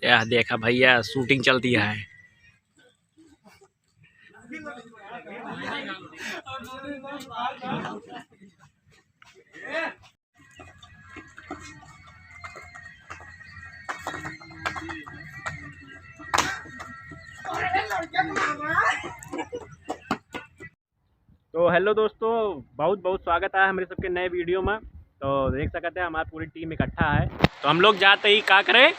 यह देखा भैया शूटिंग चलती है। तो हेलो दोस्तों, बहुत बहुत स्वागत है हमारे सबके नए वीडियो में। तो देख सकते हैं हमारी पूरी टीम इकट्ठा है। तो हम लोग जाते ही क्या करें,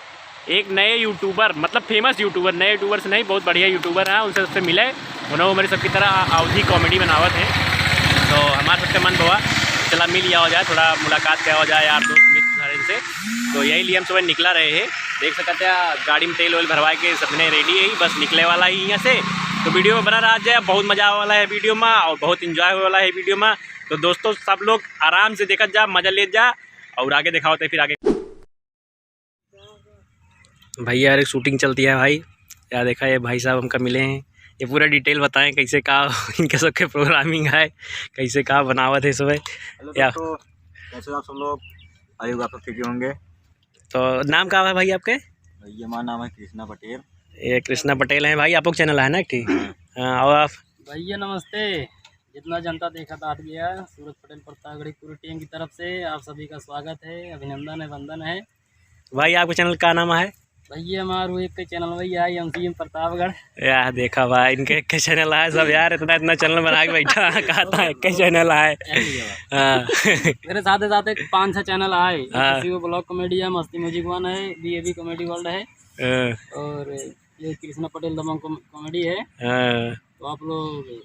एक नए यूट्यूबर मतलब फेमस यूट्यूबर, नए यूट्यूबर से नहीं, बहुत बढ़िया यूट्यूबर हैं, उनसे सबसे मिले। उन्होंने हमारी सबकी तरह अवधी कॉमेडी बनावत है। तो हमारे सबके मन हुआ चला मिल लिया हो जाए, थोड़ा मुलाकात किया हो जाए यार दोस्त मित्र से। तो यही लिए हम सुबह निकला रहे हैं। देख सकते हैं गाड़ी में तेल वेल भरवा के सबने रेडी है, बस निकले वाला ही यहाँ से। तो वीडियो में बना रहा जाए, बहुत मज़ा आने वाला है वीडियो में और बहुत इंजॉय होने वाला है वीडियो में। तो दोस्तों सब लोग आराम से देखत जा, मज़ा ले जा और आगे दिखाओ तो फिर आगे। भैया यार शूटिंग चलती है भाई, क्या देखा ये भाई साहब हमका मिले हैं। ये पूरा डिटेल बताएं कैसे का इनके सबके प्रोग्रामिंग है, कैसे का बनावत है सुबह या कैसे आप सब लोग आयोग आप ठीक होंगे। तो नाम क्या है भाई आपके? भैया हमारा नाम है कृष्णा पटेल। ये कृष्णा पटेल हैं भाई, आप लोग चैनल है ना ठीक? हाँ और आप? भैया नमस्ते। जितना जनता देखा था गया, सूरज पटेल प्रतापगढ़ी पूरी टीम की तरफ से आप सभी का स्वागत है, अभिनंदन है, वंदन है। भाई आपके चैनल का नाम है? भैया हमारू एक चैनल भैया MCM प्रतापगढ़। यार देखा भाई इनके एक चैनल है सब यार, इतना इतना चैनल बना के बैठा कहता है एक चैनल है। मेरे साथ साथ 5-6 चैनल आए, ब्लॉग कॉमेडी है, मस्ती म्यूजिक वन है, BAB कॉमेडी वर्ल्ड है और ये कृष्णा पटेल दबंग कॉमेडी है। तो आप लोग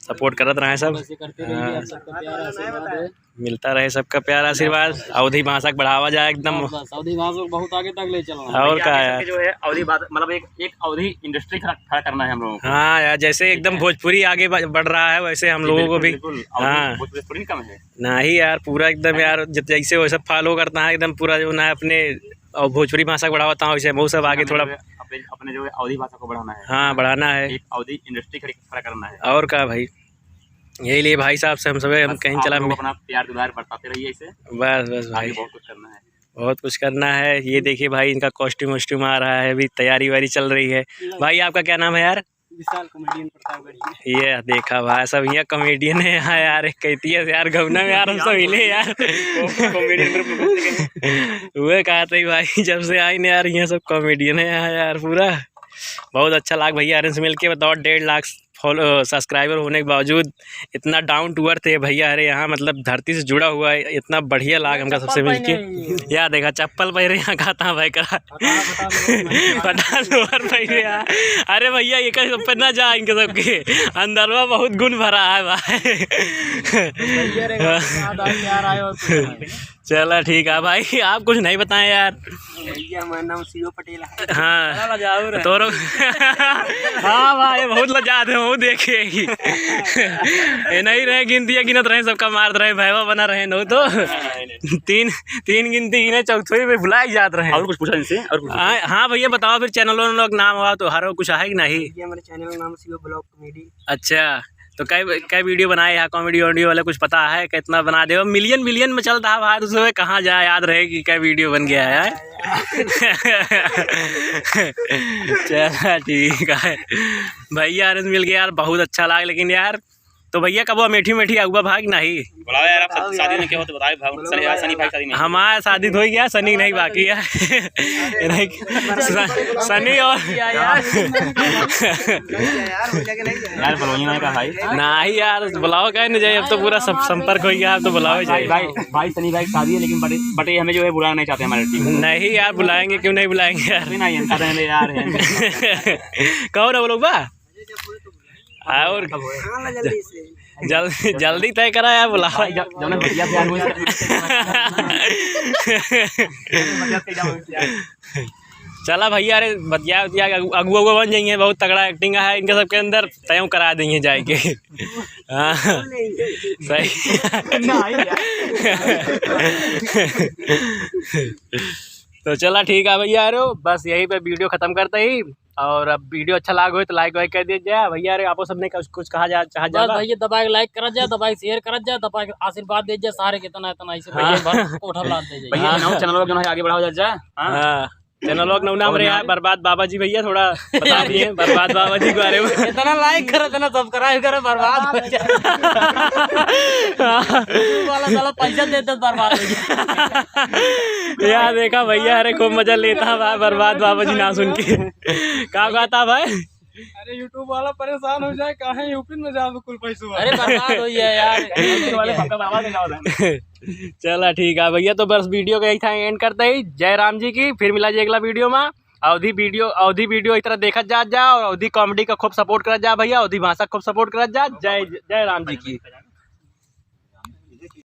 सपोर्ट करत रहे सब, करते रहिए, सबका प्यार आशीर्वाद मिलता रहे, सबका प्यार आशीर्वाद। अवधी भाषा को बढ़ावा जाए एकदम, अवधी भाषा को बहुत आगे तक ले चलना। और क्या यार जो है अवधी बात मतलब एक अवधी इंडस्ट्री खड़ा करना है हम लोगों को। हाँ यार जैसे एकदम भोजपुरी आगे बढ़ रहा है वैसे हम लोगों को भी। हाँ भोजपुरी कम है नहीं यार, पूरा एकदम यार जैसे वैसे फॉलो करता है एकदम पूरा जो ना अपने और भोजपुरी भाषा को बढ़ावाता हूँ वैसे बहुत सब आगे थोड़ा अपने जो है अवधी भाषा को बढ़ाना है। हाँ बढ़ाना है, एक अवधी इंडस्ट्री खड़ा करना है। और क्या भाई, यही लिए भाई साहब से हम सब हम कहीं चला अपना प्यार दुलार बढ़ाते रहिए इसे। बस बस भाई बहुत कुछ करना है, बहुत कुछ करना है। ये देखिए भाई इनका कॉस्ट्यूम वॉस्ट्यूम आ रहा है, अभी तैयारी वारी चल रही है। भाई आपका क्या नाम है यार? विशाल कॉमेडियन प्रतापगढ़ी। ये देखा भाई सब यहाँ कॉमेडियन है यहाँ यार, कहती है यार गवना में यार हम सब हिले यार वो कहा था भाई जब से आई ना यार यहाँ सब कॉमेडियन है यहाँ यार। पूरा बहुत अच्छा लाग भैया अरेंज मिल के, बताओ 1.5 लाख फॉलो सब्सक्राइबर होने के बावजूद इतना डाउन टू अर्थ है भैया। अरे यहाँ मतलब धरती से जुड़ा हुआ है, इतना बढ़िया लाग हमका सबसे मिल के। यार देखा चप्पल पहरे यहाँ खाता भाई करा पता पहरे यार। अरे भैया ये कहीं सब पे ना जा, इनके सबके अंदर में बहुत गुण भरा है भाई। चलो ठीक है भाई, आप कुछ नहीं बताएं यार। भैया हमारा नाम CO पटेल है। हाँ तो हाँ भाई बहुत लजात है वो देखे ये नहीं रहे गिनती गिनत रहे, सबका मार रहे, भैया बना रहे नो तो तीन गिनती गिने चौथे में भुला जात रहे। और कुछ पूछा इनसे? और हाँ भैया बताओ फिर चैनलों लोग नाम हुआ तो हर कुछ है कि नहीं? हमारे चैनल का नाम CO ब्लॉग कॉमेडी। अच्छा तो कई वीडियो बनाए यहाँ कॉमेडी वॉमेडी वाले, कुछ पता है कितना बना दे? मिलियन में चलता है भाई, तो कहाँ जाए याद रहे कि क्या वीडियो बन गया है। चला ठीक है भैया अरेंज मिल गया यार, बहुत अच्छा लगा। लेकिन यार तो भैया कब मेठी आऊगा भाग नहीं बुलाओ यार, आप शादी में क्या होते बताए सनी भाई शादी में? हमारा शादी हो गया, सनी नहीं बाकी है सनी और नहीं यार बुलाओ कह नहीं जाए, अब तो पूरा सब संपर्क हो गया, अब तो बुलाओ जाए। भाई सनी भाई शादी है लेकिन बटे हमें जो है बुलाना नहीं चाहते हमारे टीम। नहीं यार बुलाएंगे, क्यों नहीं बुलाएंगे यार कौन है वो लोग बा? और जल्दी तय करा यार बुलाओ। चला भैया, अरे बतिया अगुआ बन जाएंगे, बहुत तगड़ा एक्टिंग है इनके सबके अंदर, तय करा देंगे जाके। हाँ सही तो चला ठीक है भैया। अरे बस यही पे वीडियो खत्म करते ही, और अब वीडियो अच्छा लगा हो तो लाइक वाइक कर दीजिए भैया। अरे आपको सबने कुछ कहा जा चाह जा भैया, दबा के लाइक करा जा, दबा के शेयर करा जा, दबा के आशीर्वाद दीजिए सारे कितना इतना ऐसे कोठा ला दीजिए, चैनल को आगे बढ़ाओ जा। चैनल का नाम रहा है बर्बाद बाबा जी। भैया थोड़ा बता दिए बर्बाद बाबा जी के बारे में। इतना लाइक करे, इतना सब्सक्राइब करे, बर्बाद हो जाए। वाला साला पैसा देते बर्बाद हो जाए। यार देखा भैया, अरे खूब मजा लेता भाई बर्बाद बाबा जी ना सुन के। क्या कहता भाई? अरे यूट्यूब वाला परेशान हो जाए, कहाँ यूपी में जाओ कुल पैसा। अरे बर्बाद हो गया यार। चला ठीक है भैया, तो बस वीडियो का यही था, एंड करते ही। जय राम जी की। फिर मिला जी अगला वीडियो में। अवधि वीडियो इस तरह देखा जा और अवधि कॉमेडी का खूब सपोर्ट करा जा भैया, अवधि भाषा खूब सपोर्ट करा जा। जय राम जी की।